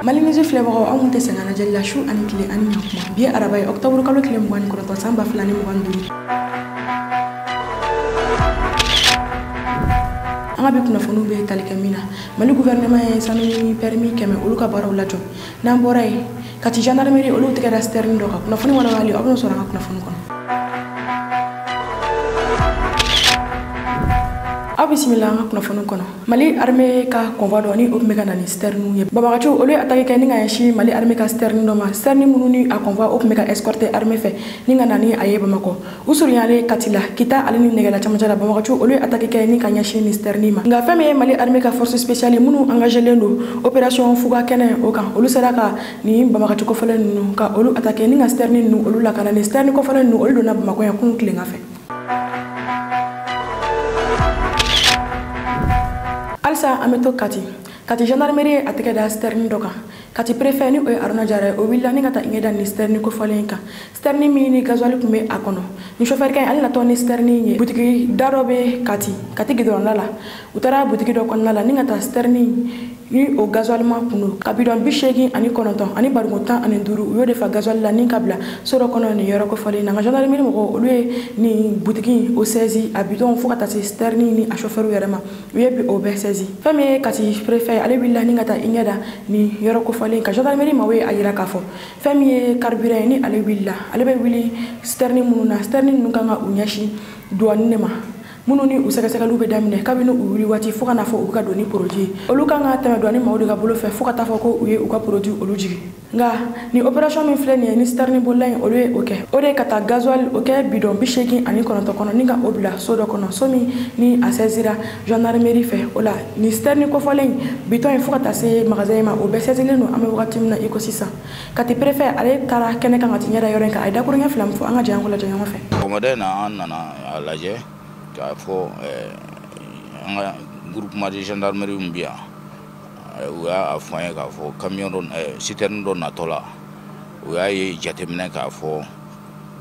Malinese filɛbagaw anw tɛ sɛgɛn lajɛli la su ani tile ani ɲakuma bi araba ye octobre kalo tile 29 san 2025 an ka bi kunnafoniw bɛ tali kɛ min na Mali gouvernement ye sanu permis kɛmɛ olu ka baaraw lajɔ n'an bɔra ye kati gendarmerie olu tigɛra sterling dɔ kan kunnafoni walawali aw bɛna sɔrɔ an ka kunnafoni kɔnɔ. Aw bisimila an ka kunnafoni kɔnɔ Mali armée ka convoi dɔ ni o tun bɛ ka na ni sterling ye Bamagacu olu ye attaque kɛ ni ka ɲɛsin Mali armée ka sterling dɔ ma sterling minnu ni a convoi o tun bɛ ka escorter armée fɛ ni ka na ni a ye Bamakɔ u surunyalen Kati la Kita ale ni Nɛgɛla camancɛ la Bamagacu olu ye attaque kɛ ni ka ɲɛsin ni sterling ma nka fɛn min ye Mali armée ka force spéciale minnu engagélen don opération Fuga kɛnɛ o kan olu sera ka ni Bamagacu kɔfɛlen ninnu ka olu attaque ni ka sterling ninnu olu lakana ni sterling kɔfɛlen ninnu olu donna Bamakɔ yan kunun tilenga fɛ. Alsa an bɛ to Kati gendarmerie a tɛgɛ da sterling dɔ kan Kati préfet ni o ye Aruna Jara o wulila ni ka taa ɲɛ da ni sterling kofɔlen kan sterling min ni gasoil tun bɛ a kɔnɔ ni chauffeur kɛ ale natɔ ni sterling ye butigi da dɔ bɛ Kati gidɔrɔnda la u taara butigi dɔ kɔnɔna la ni ka taa sterling ni o gasoil ma kunu ka bidon 89 ani barigon 15 u y'o de fa gasoil la ni ka bila so dɔ kɔnɔ ni yɔrɔ kofɔlen na nka gendarmerie mɔgɔw olu ye ni butigi o saisi a bidon fo ka taa se sterling ni a chauffeur yɛrɛ ma u ye o bɛɛ saisi fɛn min ye Kati préfet ale wulila ni ka taa i ɲɛ da ni yɔrɔ kofɔlen ka gendarmerie maaw ye a yira k'a fɔ fɛn min ye carburant ye ni ale wulila ale bɛ wuli sterling minnu na sterling ninnu kan ka u ɲɛsin douane de ma minnu ni u sɛgɛsɛgɛliw bɛ daminɛ kabini u wuli waati fo ka na fɔ u ka don ni produit ye olu kan ka tɛmɛ douane maaw de ka bolo fɛ fo ka taa fɔ ko u ye u ka produit olu jigi nka ni opération min filɛ nin ye ni sterling bolila in olu ye o kɛ o de ka taa gasoil o kɛ bidon 89 kɔnɔ ni ka o bila so dɔ kɔnɔ so min ni a saisira gendarmerie fɛ o la ni sterling kofɔlen bitɔn in fo ka taa se magasin ma o bɛɛ saisilen don an bɛ wagati min na i ko sisan Kati préfet ale taara kɛnɛ kan ka ti ɲɛ da yɔrɔ in kan a ye dakuruɲɛ fila min fɔ an ka jɛ an ko lajɛ ɲɔgɔn fɛ. Commandant na an nana a lajɛ k'a fɔ an ka groupement de gendarmerie min bɛ yan u y'a fɔ an ye k'a fɔ camion dɔ citerne dɔ natɔ la u y'a ye jateminɛ k'a fɔ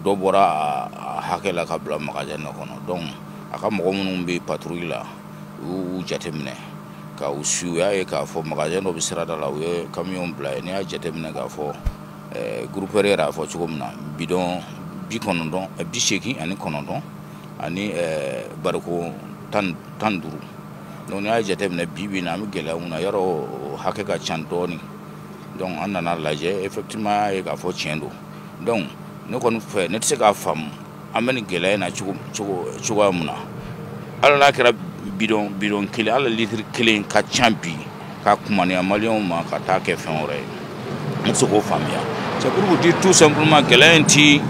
dɔ bɔra a hakɛ la ka bila magasin dɔ kɔnɔ donc a ka mɔgɔ minnu bɛ patrouille la u y'u jateminɛ ka u su u y'a ye k'a fɔ magasin dɔ bɛ sirada la u ye camion bila yen n'i y'a jateminɛ k'a fɔ groupeur yɛrɛ y'a fɔ cogo min na bidon 89 ani bariko 15 donc n'i y'a jateminɛ bi na an bɛ gɛlɛya mun na yɔrɔ hakɛ ka ca dɔɔni donc an nana lajɛ effectivement ye k'a fɔ tiɲɛ don donc ne kɔni fɛ ne tɛ se k'a faamu an bɛ nin gɛlɛya in na cogoya mun na hali n'a kɛra bidon kelen hali litre kelen ka ca bi ka kumaniya maliyɛnw ma ka taa kɛ fɛn wɛrɛ ye ne tɛ se k'o faamuya c'est pour vous dire tout simplement gɛlɛya in ti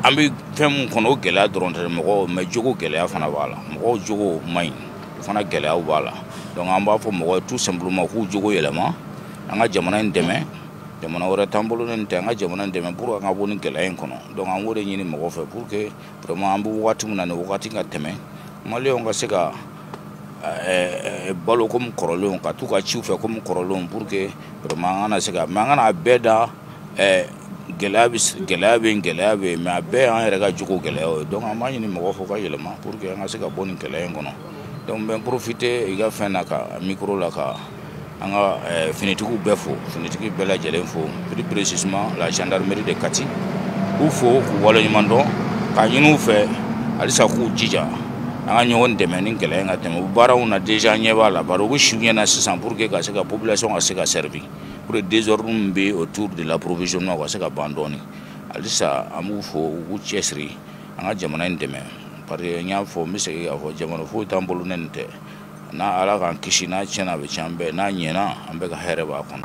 an bɛ fɛn mun kɔnɔ o gɛlɛya dɔrɔn tɛ mɔgɔw mais jogo gɛlɛya fana b'a la mɔgɔw jogo man ɲi fana gɛlɛyaw b'a la donc an b'a fɔ mɔgɔw tout simplement k'u jogo yɛlɛma an ka jamana in dɛmɛ jamana wɛrɛ t'an bolo nin tɛ an ka jamana in dɛmɛ pour que an ka bɔ nin gɛlɛya in kɔnɔ donc an b'o de ɲini mɔgɔw fɛ pour que vraiment an bɛ wagati min na nin wagati ka tɛmɛ maliyɛnw ka se ka balo komi kɔrɔlenw ka t'u ka ciw fɛ komi kɔrɔlenw pour que vraiment an kana se ka mais an kana bɛɛ da gɛlɛya bɛ yen mais a bɛɛ y'an yɛrɛ ka jogo gɛlɛyaw ye donc an b'a ɲini mɔgɔw fɛ ka yɛlɛma pour que an ka se ka bɔ nin gɛlɛya in kɔnɔ donc n bɛ profiter i ka fɛn na ka micro la ka an ka finitigiw bɛɛ fo finitigi bɛɛ lajɛlen fo plus précisément la gendarmerie de Kati k'u fo k'u waleɲuman dɔn k'a ɲini u fɛ halisa k'u jija an ka ɲɔgɔn dɛmɛ ni gɛlɛya in ka tɛmɛ u baaraw na déjà ɲɛ b'a la bari u bɛ siw ɲɛna sisan pour que ka se ka population ka se ka servir pour que désordre min bɛ autour de l'approvisionnement ka se ka ban dɔɔni halisa an b'u fo u k'u cɛsiri an ka jamana in dɛmɛ parce que n y'a fɔ n bɛ segin k'a fɔ jamana foyi t'an bolo ne nin tɛ n'a ala k'an kisi n'a tiɲɛna a bɛ tiɲɛ an bɛɛ n'a ɲɛna an bɛɛ ka hɛrɛ b'a kɔnɔ.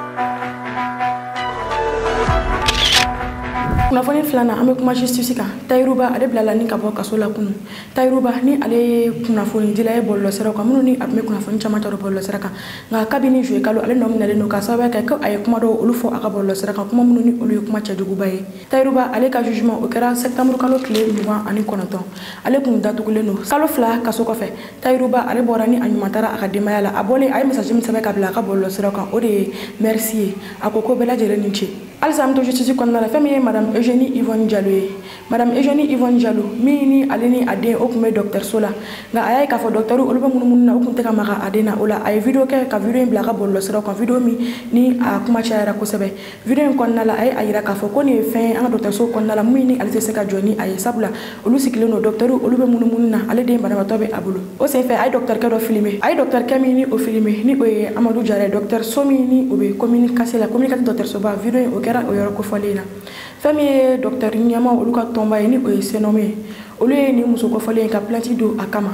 Kunnafoni filanan an bɛ kuma justice kan Tayiruba ale bilala ni ka bɔ kaso la kunun Tayiruba ni ale ye kunnafoni dila ye bɔlɔlɔsiraw kan minnu ni a tun bɛ kunnafoni caman ta bɔlɔlɔsira kan nka kabini juillet kalo ale nɔ minɛlen don ka sababuya kɛ ko a ye kuma dɔw olu fɔ a ka bɔlɔlɔsira kan kuma minnu ni olu ye kuma cɛjuguba ye Tayiruba ale ka jugement o kɛra septembre kalo tile 29 ale kun datugulen don kalo 2 kaso kɔfɛ Tayiruba ale bɔra ni a ɲuman taara a ka denbaya la a bɔlen a ye message min sɛbɛn ka bila a ka bɔlɔlɔsiraw kan o de ye merci ye a ko bɛɛ lajɛlen ni ce Alsa to justice kɔnɔna la fɛn min ye madame Eugénie Yvonne Diallo ye madame Eugénie Yvonne Diallo min ni ale ni a den o tun bɛ dɔgɔtɔrɔso la nka a y'a ye k'a fɔ dɔgɔtɛriw olu bɛ munumunu na u tun tɛ ka maga a den na o la a ye video kɛ ka video in bila a ka bɔlɔlɔsiraw kan video min ni a kuma cayara kosɛbɛ video in kɔnɔna la a ye a yira k'a fɔ ko nin ye fɛn ye an ka dɔgɔtɔrɔso kɔnɔna la min ni ale tɛ se ka jɔ ni a ye sabula olu sigilen don dɔgɔtɛriw olu bɛ munumunu na ale den banabaatɔ bɛ a bolo o senfɛ a ye dɔgɔtɛrikɛ dɔ filmer a ye dɔgɔtɛrikɛ min ni o filmer ni o ye Amadou Jara ye dɔgɔtɛriso min ni o bɛ commune Kassé la commune Kassé dɔgɔtɛrisoba video in o kɛra o yɔrɔ kofɔlen na fɛn min ye dɔgɔtɛri ɲɛma olu ka tɔnba ye ni o ye Senome ye olu ye nin muso kɔfɔlen in ka plainte don a kama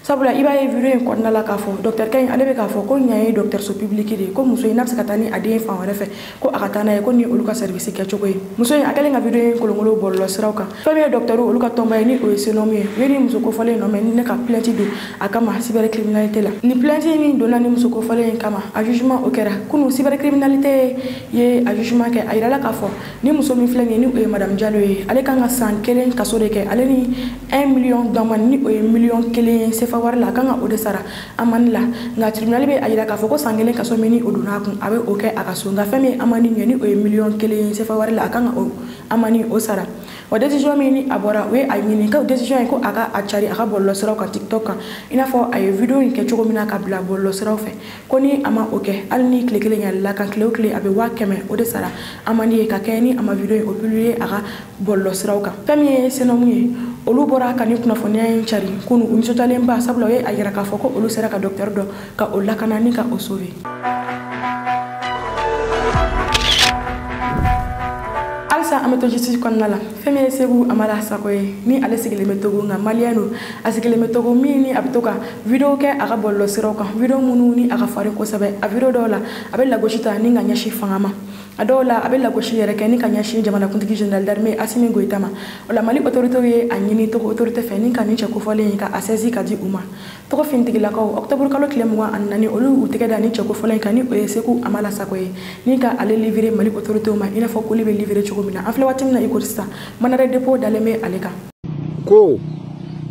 sabula i b'a ye video in kɔnɔna la k'a fɔ dɔgɔtɛrikɛ in ale bɛ k'a fɔ ko ɲan ye dɔgɔtɛriso publique de ye ko muso in n'a bɛ se ka taa ni a den fan wɛrɛ fɛ ko a ka taa n'a ye ko ni olu ka service kɛcogo ye muso in a kɛlen ka video in kolonkolon bɔlɔlɔsiraw kan fɛn min ye dɔgɔtɛriw olu ka tɔnba ye ni o ye Senome ye u ye nin muso kɔfɔlen in nɔmɛ ni ne ka plainte don a kama cybercriminalité la ni plainte min donna ni muso kɔfɔlen in kama a jugement o kɛra kunu cybercriminalité ye a jugement kɛ a yirala k'a fɔ ni muso min filɛ nin ye ni o ye madame Diallo ye ale kan ka san 1 kaso de kɛ ale ni 1 million d'amende ni o ye 1 million CFA wari la a kan ka o de sara amande la nka tribunal bɛ a yira k'a fɔ ko san 1 kaso min ni o donna a kun a bɛ o kɛ a ka so nka fɛn min ye amande ɲɛ ni o ye 1 million CFA wari la a kan ka o amande o sara wa décision min ni a bɔra o ye a ɲini ko décision ye ko a ka a cari a ka bɔlɔlɔsiraw kan TikTok kan i n'a fɔ a ye video in kɛ cogo min na ka bila bɔlɔlɔsiraw fɛ ko ni a ma o kɛ hali ni tile 1 yɛlɛla kan tile o tile a bɛ 500 o de sara amande ye ka kɛ ni a ma video in o publier a ka bɔlɔlɔsiraw kan fɛn min ye Senome ye olu bɔra ka ni kunnafoniya in cari kunu u nisɔndiyalenba sabula o ye a yira k'a fɔ ko olu sera ka dɔgɔtɛri dɔ ka o lakana ni ka o sauver alisa an bɛ to justice kɔnɔna la fɛn min ye Seku Amara Sako ye ni ale sigilen bɛ Togo nka maliyɛn don a sigilen bɛ Togo min ni a bɛ to ka video kɛ a ka bɔlɔlɔsiraw kan video minnu ni a ka farin kosɛbɛ a video dɔw la a bɛ lagosi ta ni ka ɲɛsin fanga ma a dɔw la a bɛ lagosi yɛrɛ kɛ ni ka ɲɛsin jamanakuntigi général d'armée Assimi Goïta ma o la Mali autorités ye a ɲini Togo autorité fɛ ni ka nin cɛ kofɔlen in ka a saisi ka di u ma Togo finitigilakaw octobre kalo tile 24 olu u tɛgɛ da ni cɛ kofɔlen in kan ni o ye Seku Amara Sako ye ni ka ale livrer Mali autorités ma i n'a fɔ koli bɛ livrer cogo min na an filɛ waati min na i ko sisan mandat de dépôt dalen bɛ ale kan ko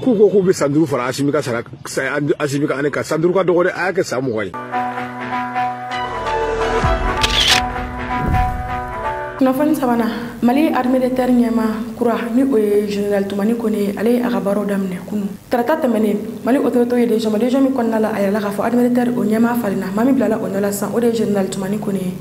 k'u ko k'u bɛ san 5 fara Assimi ka sara Assimi ka ane ka san 5 ka dɔgɔ dɛ a y'a kɛ san 20 ye kunnafoni sabanan Mali armée de terre ɲɛma kura ni o ye général Toumani Kone ale ye a ka baaraw daminɛ kunu tarata tɛmɛnen Mali autorité ye décision min kɔnɔna la a yɛrɛla k'a fɔ armée de terre o ɲɛma falenna maa min bilala o nɔ la sisan o de ye général Toumani Kone ye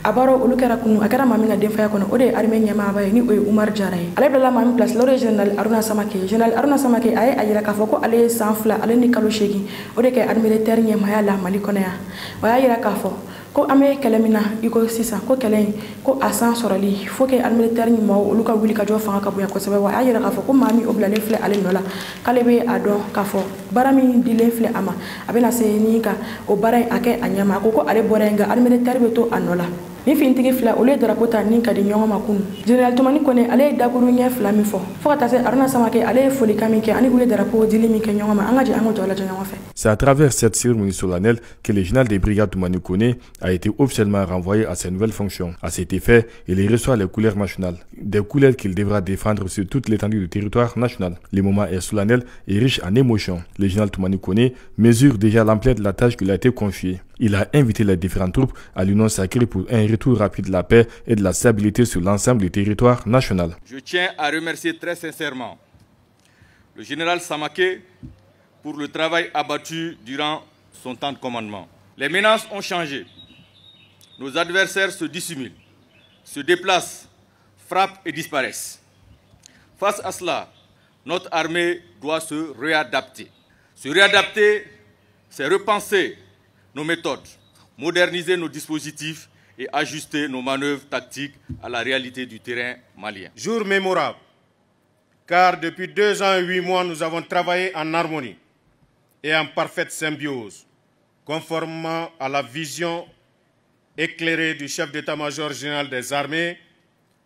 a baaraw olu kɛra kunu a kɛra maa min ka denfaya kɔnɔ o de ye armée ɲɛmaaba ye ni o ye Umaru Jara ye ale bilala maa min place la o de ye général Aruna Samake général Aruna Samake a ye a yira k'a fɔ ko ale ye san 2 ale ni kalo 8 o de kɛ armée de terre ɲɛmaya la Mali kɔnɔ yan o y'a yira k'a fɔ ko an bɛ kɛlɛ min na i ko sisan ko kɛlɛ in ko a san sɔrɔli faut que armée de terre ɲɛmaaw olu ka wuli ka jɔ fanga ka bonya kosɛbɛ wa a y'a yira k'a fɔ ko maa min o bilalen filɛ ale nɔ la k'ale bɛ a dɔn k'a fɔ baara min dilen filɛ a ma a bɛna se ni ka o baara in a kɛ a ɲɛma a ko ale bɔra yen nka armée de terre bɛ to a nɔ la ni finitigi fila olu ye drapeau ta ni ka di ɲɔgɔn ma kunu général Toumani Kone ale ye dakuru ɲɛ 2 min fɔ fo ka taa se Aruna Samake ale ye folikan min kɛ ani u ye drapeau dili min kɛ ɲɔgɔn ma an ka jɛ an ka jɔ lajɛ ɲɔgɔn fɛ. C'est à travers cette cérémonie solennelle que le général des brigades Toumani Kone a été officiellement renvoyé à ses nouvelles fonctions. À cet effet, il reçoit les couleurs nationales, des couleurs qu'il devra défendre sur toute l'étendue du territoire national. Le moment est solennel et riche en émotions. Le général Toumani Kone mesure déjà l'ampleur de la tâche qui lui a été confiée. Il a invité les différentes troupes à l'union sacrée pour un retour rapide de la paix et de la stabilité sur l'ensemble du territoire national. Je tiens à remercier très sincèrement le général Samake pour le travail abattu durant son temps de commandement. Les menaces ont changé. Nos adversaires se dissimulent, se déplacent, frappent et disparaissent. Face à cela, notre armée doit se réadapter. Se réadapter, c'est repenser nos méthodes, moderniser nos dispositifs et ajuster nos manœuvres tactiques à la réalité du terrain malien. Jour mémorable, car depuis 2 ans et 8 mois, nous avons travaillé en harmonie et en parfaite symbiose, conformément à la vision éclairée du chef d'état-major général des armées,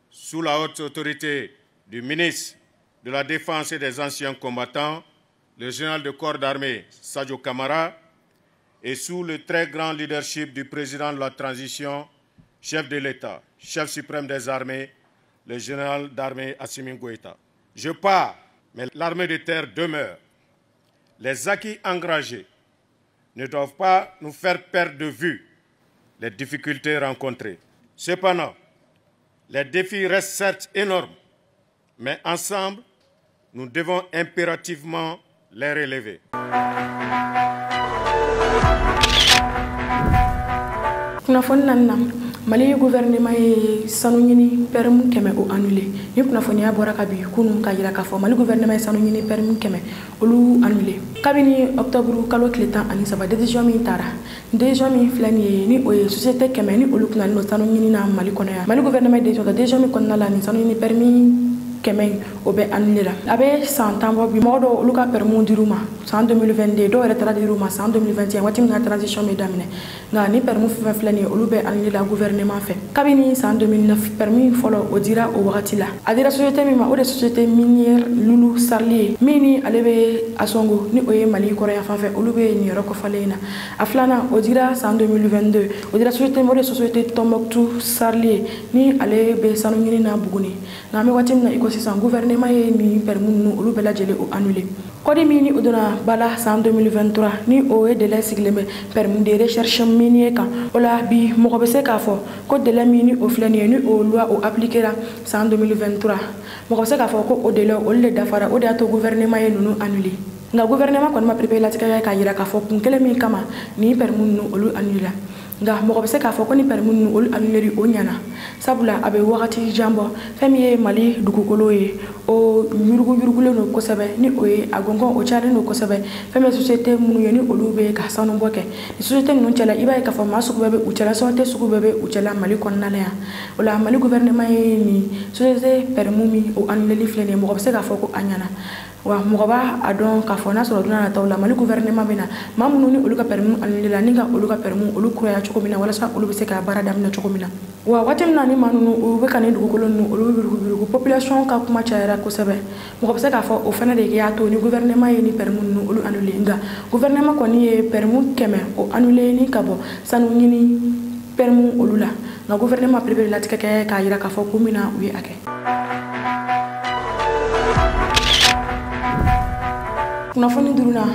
sous la haute autorité du ministre de la Défense et des anciens combattants, le général de corps d'armée Sadio Kamara, et sous le très grand leadership du président de la transition, chef de l'État, chef suprême des armées, le général d'armée Assimi Goïta. Je pars, mais l'armée de terre demeure. Les acquis engagés ne doivent pas nous faire perdre de vue les difficultés rencontrées. Cependant, Les défis restent certes énormes, mais ensemble, nous devons impérativement les relever. Mali gouvernement ye sanu ɲini permis kɛmɛ o annulé ni kunnafoniya bɔra ka bi kunun ka yira k'a fɔ Mali gouvernement ye sanu ɲini permis kɛmɛ olu annulé kabini octobre kalo tile 13 décision min taara décision min filɛ nin ye ni o ye société kɛmɛ ni olu kunna no sanu ɲini na Mali kɔnɔ yan Mali gouvernement décision min kɔnɔna la ni sanu ɲini permis kɛmɛ o bɛ annulé la a bɛ san 10 bɔ bi mɔgɔ dɔw olu ka permis dir'u ma san 2022 dɔw yɛrɛ taara dir'u ma san 2021 waati min na transition bɛ daminɛ nka ni permis fɛn filɛ nin ye olu bɛ annulé la gouvernement fɛ kabini san 2009 permis fɔlɔ o dira o wagati la a dira société min ma o de société minière Lulu Sarli min ni ale bɛ a sɔngo ni o ye Mali kɔrɔya fan fɛ olu bɛ nin yɔrɔ kɔfɛlen na a filanan o dira san 2022 o dira société o de société Tombouctou Sarli ni ale bɛ sanu ɲini na Buguni nka an bɛ waati min na i ko sisan gouvernement ye ni permis ninnu olu bɛɛ lajɛlen o annulé kɔdi min ni o donna bala san 2023 ni o ye délai sigilen bɛ permis de recherche minier kan o la bi mɔgɔ bɛ se k'a fɔ ko délai min ni o filɛ nin ye ni o loi o appliquera san 2023 mɔgɔ bɛ se k'a fɔ ko o délai olu de dafara o de y'a to gouvernement ye ninnu annulé nka gouvernement kɔni ma prépare latigɛ k'a yira k'a fɔ kun kelen min kama ni permis ninnu olu annulé nka mɔgɔ bɛ se k'a fɔ ko ni permis ninnu olu annulé o ɲana sabula a bɛ wagati jan bɔ fɛn min ye Mali dugukolo ye o yurugulen don kosɛbɛ ni o ye a gɔngɔn o cayalen don kosɛbɛ fɛn min ye société minnu ye ni olu bɛ ka sanubɔ kɛ ni société ninnu cɛla i b'a ye k'a fɔ maa sugu bɛɛ bɛ u cɛla société sugu bɛɛ bɛ u cɛla Mali kɔnɔna la yan o la Mali gouvernement ye nin société permis min o annulé filɛ nin ye mɔgɔ bɛ se k'a fɔ ko a ɲana wa mɔgɔ b'a dɔn k'a fɔ n'a sɔrɔ donna nataw la Mali gouvernement bɛ na maa minnu ni olu ka permis annulé la ni ka olu ka permis olu kuraya cogo min na walasa olu bɛ se ka baara daminɛ cogo min na wa waati min na ni maa ninnu u bɛ ka nin dugukolo ninnu olu bɛ yurugu population ka kuma cayara kosɛbɛ mɔgɔ bɛ se k'a fɔ o fana de y'a to ni gouvernement ye ni permis ninnu olu annulé nka gouvernement kɔni ye permis kɛmɛ o annulé ni ka bɔ sanu ɲini permis olu la nka gouvernement préféré latigɛ kɛ k'a yira k'a fɔ ko min na u ye a kɛ kunnafoni duruna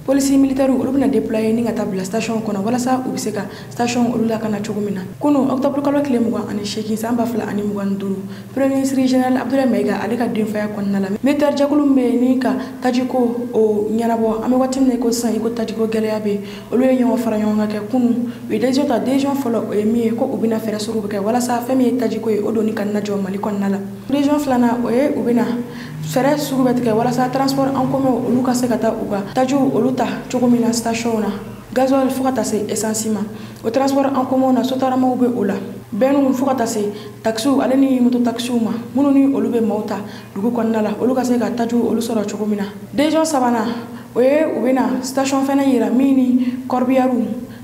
polisi militaire olu bɛna déployer ni ka taa bila station kɔnɔ walasa u bɛ se ka station olu lakana cogo min na kunun octobre kalo tile 28 san 2025 premier ministre général Abdoulaye Maïga ale ka denfaya kɔnɔna la militaire jɛkulu min bɛ ni ka tajiko o ɲɛnabɔ an bɛ waati min na i ko sisan i ko tajiko gɛlɛya bɛ olu ye ɲɔgɔn fara ɲɔgɔn kan kɛ kunun u ye décision ta décision fɔlɔ o ye min ye ko u bɛna fɛɛrɛ sugu bɛ kɛ walasa fɛn min ye tajiko ye o don ni ka na jɔ Mali kɔnɔna la décision filanan o ye u bɛna fɛɛrɛ sugu bɛ tigɛ walasa transport en commun olu ka se ka taa u ka tajiw olu ta cogo min na station na gasoil fo ka taa se essence ma o transport en commun na sotaramaw bɛ o la bɛnnu fo ka taa se taxiw ale ni moto taxiw ma minnu ni olu bɛ maaw ta dugu kɔnɔna la olu ka se ka tajiw olu sɔrɔ cogo min na décision sabanan o ye u bɛna station fana yira min ni corbillard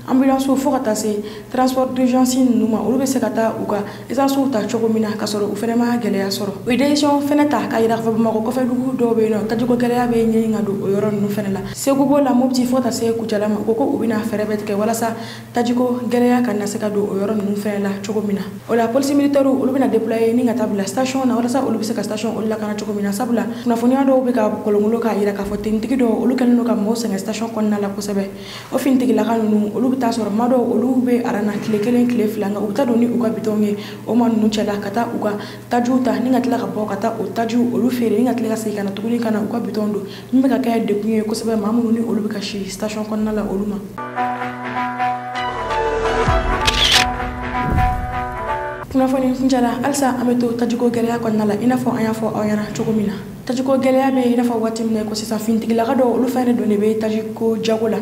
ambulance fo ka taa se transport d'urgence ninnu ma olu bɛ se ka taa u ka essence ta cogo min na ka sɔrɔ u fana ma gɛlɛya sɔrɔ o ye décision fana ta k'a yira k'a fɔ Bamakɔ kɔfɛ dugu dɔw bɛ yen nɔ tajiko gɛlɛya bɛ ɲini ka don o yɔrɔ ninnu fana la Segu b'o la Mopti fo ka taa se Kucala ma u ko u bɛna fɛɛrɛ bɛɛ tigɛ walasa tajiko gɛlɛya kana se ka don o yɔrɔ ninnu fana la cogo min na o la polisi militaire olu bɛna déployer ni ka taa bila station na walasa olu bɛ se ka station olu lakana cogo min na sabula kunnafoniya dɔw bɛ ka kolonkolon k'a yira k'a fɔ tenitigi dɔw olu kɛlen don ka mɔgɔw sɛgɛn station kɔnɔna la kosɛbɛ o finitigilaka ninnu olu bɛ taa sɔrɔ maa dɔw olu bɛ arana tile kelen tile fila nka u bɛ taa don ni u ka bitɔnw ye o maa ninnu cɛla ka taa u ka tajiw ta ni ka tila ka bɔ ka taa o tajiw olu feere ni ka tila ka segin ka na tuguni ka na u ka bitɔnw don min bɛ ka kɛ dekun ye kosɛbɛ maa minnu ni olu bɛ ka si station kɔnɔna la olu ma kunnafoni kuncɛla halisa an bɛ to tajiko gɛlɛya kɔnɔna la i n'a fɔ an y'a fɔ aw ɲɛna cogo min na tajiko gɛlɛya bɛ i n'a fɔ waati min na ko sisan finitigilaka dɔw olu fɛnɛ don de bɛ tajiko jago la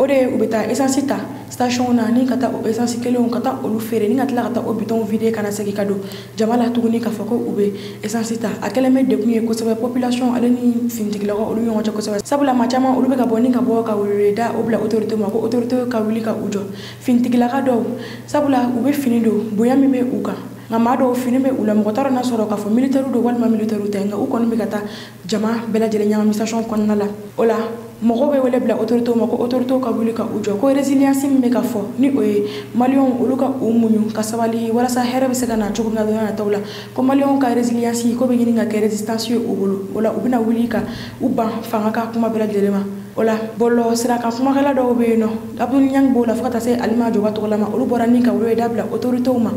o de u bɛ taa essence ta station na ni ka taa o essence kelenw ka taa olu feere ni ka tila ka taa o bitɔnw vide kana segin ka don jama la tuguni k'a fɔ ko u bɛ essence ta a kɛlen bɛ dekun ye kosɛbɛ population ale ni finitigilakaw olu ɲɔgɔn cɛ kosɛbɛ sabula maa caman olu bɛ ka bɔ ni ka bɔ ka wele da o bila autorité ma ko autorité ka wuli ka u jɔ finitigilaka dɔw sabula u bɛ fini don bonya min bɛ u kan nka maa dɔw fini bɛ u la mɔgɔ t'a dɔn n'a sɔrɔ k'a fɔ militaire don walima militaire tɛ nka u kɔni bɛ ka taa jama bɛɛ lajɛlen ɲagami station kɔnɔna la o la mɔgɔw bɛ wele bila autorité ma ko autorité ka wuli ka u jɔ ko résilience min bɛ ka fɔ ni o ye maliyɛnw olu ka u muɲu ka sabali walasa hɛrɛ bɛ se ka na cogo min na don nataw la ko maliyɛnw ka résilience ko bɛ ɲini ka kɛ résistance ye u bolo o la u bɛna wuli ka u ban fanga ka kuma bɛɛ lajɛlen ma Ola bolo sira ka kuma kala do be no Abdul Nyang bola fata se alima jo wato lama olu borani ka wuro dabla autorité uma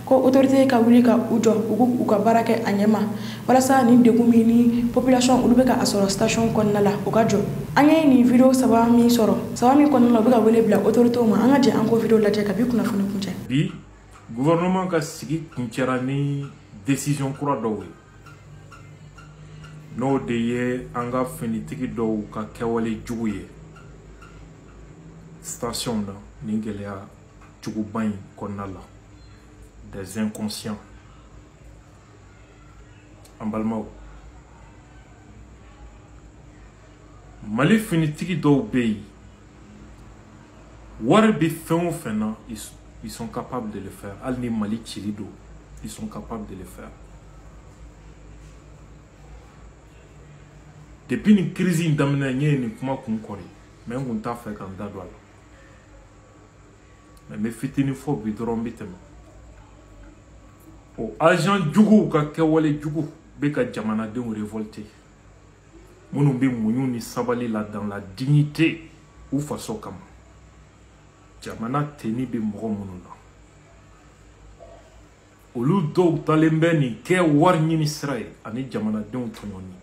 ko autorité ka wuli ka ujo ugu ka barake anyema wala sa ni de ni population olu be ka asoro station konna la o ka jo anye ni video saba mi konna la be ka wele bla autorité uma anga je anko video la je ka bi kuna funu kunje bi gouvernement ka sigi kunchara ni décision kura do no de ye anga finitigi do ka kewale jugu ye station da ni geleya jugu bain konna la des inconscients en balmao mali finitigi do be war bi fen fena ils sont capables de le faire alni mali chilido ils sont capables de le faire. Depuis une crise d'amener ni kuma kunkori mais on t'a fait quand dadwal mais fitini fo bi dorombitem o agent jugu ka kewale jugu be ka jamana de révolter monu be munyu ni sabali là dans la dignité ou façon comme jamana teni be mo monu la olu do talembe ni ke war ni Israël ani jamana de tonyoni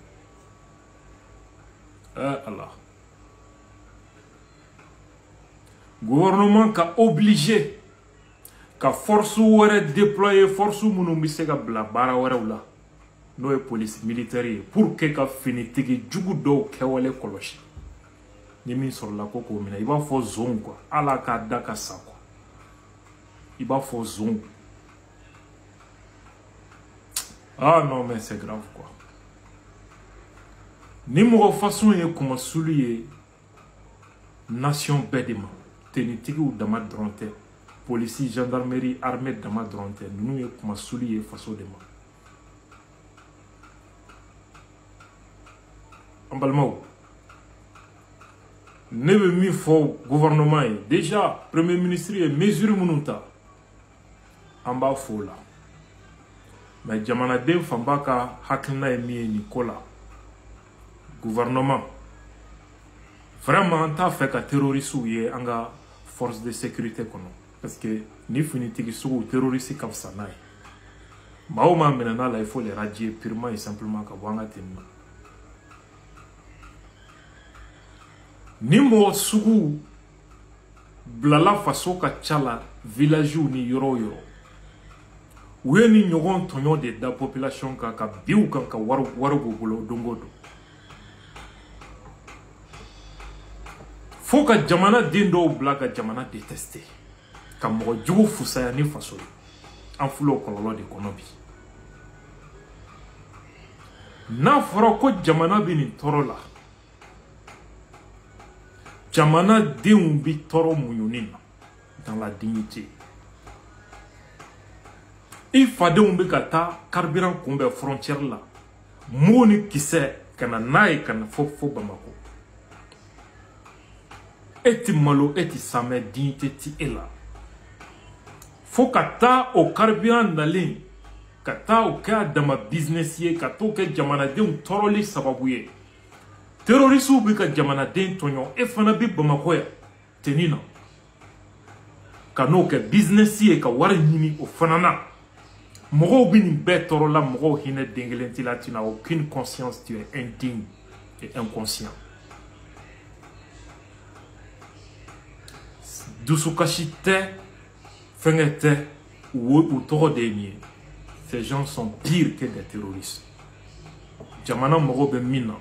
Allah. Gouvernement qui a obligé ka force ou déployer force ou mounomisega bla bara là. No e police militaire pour que ka finitigi jugu do kewale koloshi. Ni min sur la koko mina iba fo zone quoi. Ala ka daka sa quoi. Iba fo zone. Ah non mais c'est grave quoi. Ni mo façon ye kuma soulier nation bedema tenitigi ou dama dronte police gendarmerie armée dama dronte nous ye kuma soulier façon de ma ambalmao ne be mi fo gouvernement ye déjà premier ministre ye mesure munuta amba fo la mais jamana den famba ka hakna e mi ni kola gouvernement vraiment ta fait que terroriste ou ye anga force de sécurité kono parce que ni finitigi sou terroriste comme ça naï maoma menana là il faut les radier purement et simplement ka wanga tenna ni mo sugu blala faso ka chala village ni yoro we ni nyogon tonyo de da population ka biu kan ka waru bolo dongodo faut que jamana dindo blaga jamana détester comme mo jugu fusaya ni faso en fulo kololo de konobi na foro ko jamana bi ni torola jamana deun bi toro muyunin dans la dignité il fallait un be kata carburant kombe frontière là moni kisse kana nae kana fo bamako eti malo eti samé dignité ti ela faut kata au carburant nalin kata au ka dama business ye kato ke jamana de toroli sababuye terroriste ou bika jamana de tonyo e fana bi bamako ya tenina kano ke business ye ka war nyini o fanana mogo bini be torola mogo hine dengelenti la tu n'as aucune conscience, tu es indigne et inconscient. Dusukashite, Fengete ou Toro Denier, ces gens sont pires que des terroristes. Jamana Moro Bemina,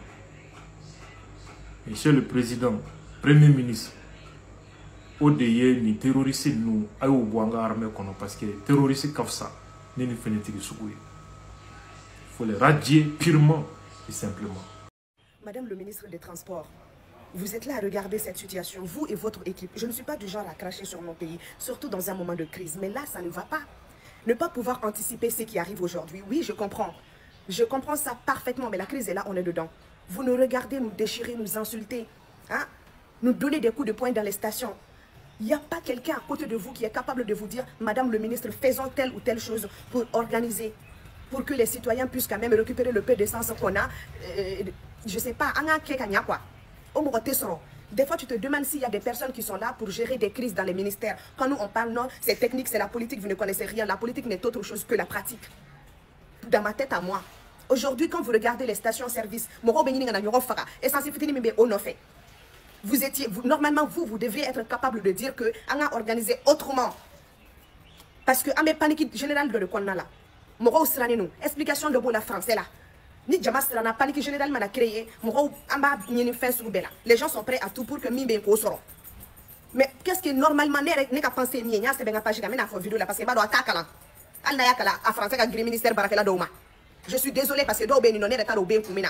Monsieur le Président, Premier ministre, Odeye ni terroriste nous, Ayo Bouanga armée parce que terroriste Kafsa, ni Fenetiki Soukouye. Il faut les radier purement et simplement. Madame le ministre des Transports, vous êtes là à regarder cette situation, vous et votre équipe. Je ne suis pas du genre à cracher sur mon pays, surtout dans un moment de crise. Mais là, ça ne va pas. Ne pas pouvoir anticiper ce qui arrive aujourd'hui. Oui, je comprends. Je comprends ça parfaitement, mais la crise est là, on est dedans. Vous nous regardez, nous déchirer, nous insulter, hein? Nous donner des coups de poing dans les stations. Il n'y a pas quelqu'un à côté de vous qui est capable de vous dire, Madame le ministre, faisons telle ou telle chose pour organiser, pour que les citoyens puissent quand même récupérer le peu d'essence qu'on a. Je ne sais pas, quoi. Des fois, tu te demandes s'il y a des personnes qui sont là pour gérer des crises dans les ministères. Quand nous, on parle, non, c'est technique, c'est la politique, vous ne connaissez rien. La politique n'est autre chose que la pratique. Dans ma tête à moi, aujourd'hui, quand vous regardez les stations-service, normalement, vous devriez être capable de dire que on a organisé autrement. Parce que, on panique générale de l'école là. Explication de la France là. Ni Jamas n'a panique généralement a créé. Les gens sont prêts à tout pour que Mimbe soro. Mais qu'est-ce que normalement n'est qu'à penser Nia, c'est bien pas jamais à vidéo là parce que Bado attaque là. Al Nayakala à France à Gré ministère Barakela Doma. Je suis désolé parce que Dobe non est à l'Obé Kumina.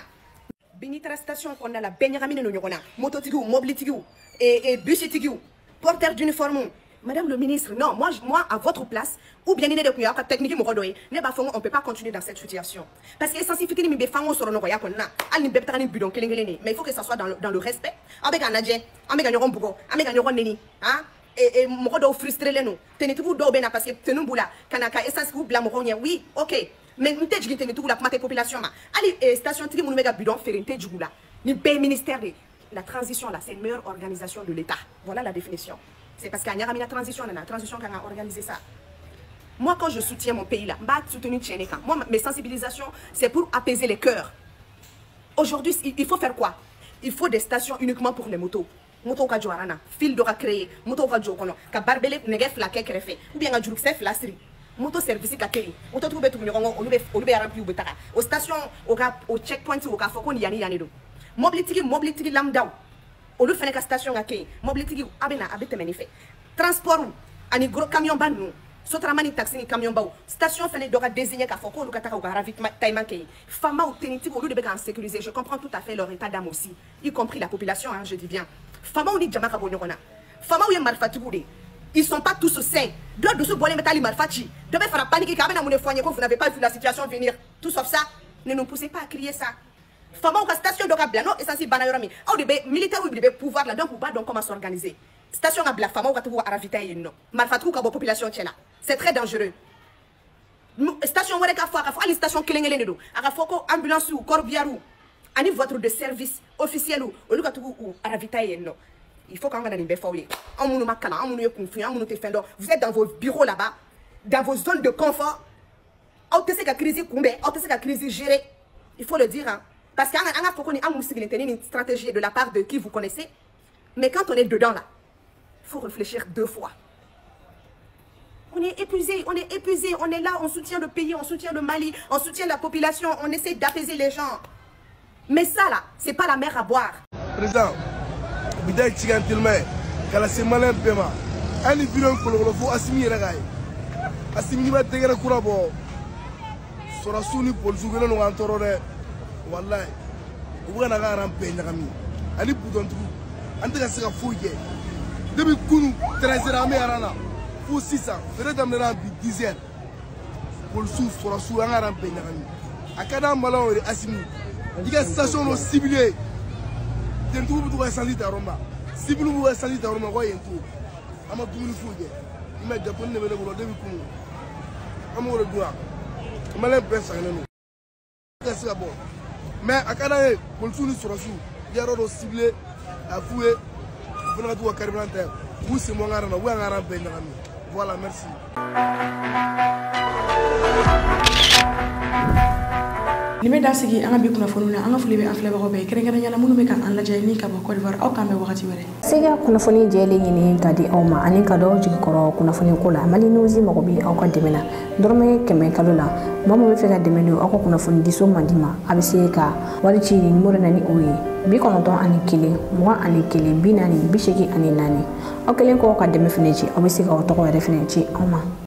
Binitra station qu'on a la Benjamin Nuyona, Mototigu, Mobilitigu et Busitigu, porteur d'uniforme. Madame le ministre, non, moi à votre place, ou bien il y a des techniques qui on ne peut pas continuer dans cette situation. Parce que c'est mais il faut que ça soit dans le respect. Avec un adjoint, avec un bureau, avec un neni, et mon frustré les nous. Tenez tout d'eau parce que tenez boula, kanaka essence ou blanc oui, ok. Mais nous t'es dit tout la population allez station tri mon méga bidon faire une tête du boula. Ni pays ministère la transition là, c'est une meilleure organisation de l'État. Voilà la définition. C'est parce qu'il y a une transition qu'on a organisé ça. Moi, quand je soutiens mon pays là, moi, mes sensibilisations, c'est pour apaiser les cœurs. Aujourd'hui, il faut faire quoi? Il faut des stations uniquement pour les motos. Moto ka joarana, fil d'ora créé, moto ka jokono, ka barbele negef la keke refe, ou bien ka jurukse flastri. Moto service ka keri, moto trouver tout nyongo, on lui rempli ou betara. Aux stations, au checkpoint, au ka foko ni yani do. Mobility lambda. Au lieu de faire une station à Kay, mobilité abena abete manifeste. Transport ani gros camion banu, sotramani taxi ni camion bau. Station fait doit désigner qu'à foko lukataka ou ravit taïman Kay. Fama ou teniti au lieu de bien sécuriser, je comprends tout à fait leur état d'âme aussi, y compris la population, hein, je dis bien. Fama ou ni jamaka bonyorona. Fama ou y marfatoude. Ils sont pas tous sains. D'autres de ce bois les métal marfati. Devez faire la panique car vous n'avez pas vu la situation venir. Tout sauf ça, ne nous poussez pas à crier ça. Fama ou station de Gablano et ça c'est Banayorami. Au début, militaire ou début pouvoir là donc ou pas donc comment s'organiser. Station à Bla Fama ou Katou à ravitailler non. Malfatou ka population tchela. C'est très dangereux. Station Wareka Faka, faut aller station Kelengelendo. À Foko ambulance ou corbiarou. Ani votre de service officiel ou au Lukatou ou à ravitailler non. Il faut qu'on ait une béfolie. Vous êtes dans vos bureaux là-bas, dans vos zones de confort. Il faut le dire. Hein. Parce qu'il y a une stratégie de la part de qui vous connaissez. Mais quand on est dedans là, il faut réfléchir 2 fois. On est épuisé, on est là, on soutient le pays, on soutient le Mali, on soutient la population, on essaie d'apaiser les gens. Mais ça là, c'est pas la mer à boire. Président, bidai tigantilme, kala se malin pema. Ani bilan kololo fo asimi regaay. Asimi ba tegere kurabo. Sora suni polsu gelo no antoro de. Wallahi. Ubuga na garan pe nyagami. Ali budon tu. Ante ka sika foye. Debi kunu 13h me arana. Fo 600. Fere damna bi 10h. Polsu sora su ngaran pe nyagami. Akada malo asimi. Diga station no ciblé. Tentu bu ko sandi daroma. Cible bu sandi daroma ko yentu. Ama dumuni fuje. Ime de tonne be le debi kunu. Amoro dua. Mala pesa ngene. Kasa bon. Mais akada e polsu ni sorosu. Yaro do ciblé a foué. Fona du carburant. Ou c'est mon ngara na ou ngara be ngami. Voilà, merci. Lime da sigi anga bi kuna fonuna anga fuli be afle ba be kere kere nyala munu be kan an la jay ni ka ba Côte d'Ivoire aw kambe wakati wele sega kuna foni jele nyini kadi awma anin ka do jigi koro kuna foni kula mali nuzi mako bi aw ka demena dorme keme kalula mamo be fega demeno aw kuna foni diso mandima abise ka wali ci numéro nani oyi bi kono to ani kile moi ani kile binani bisheki ani nani aw kelen ko ka deme fene ci abise ka to ko re fene ci awma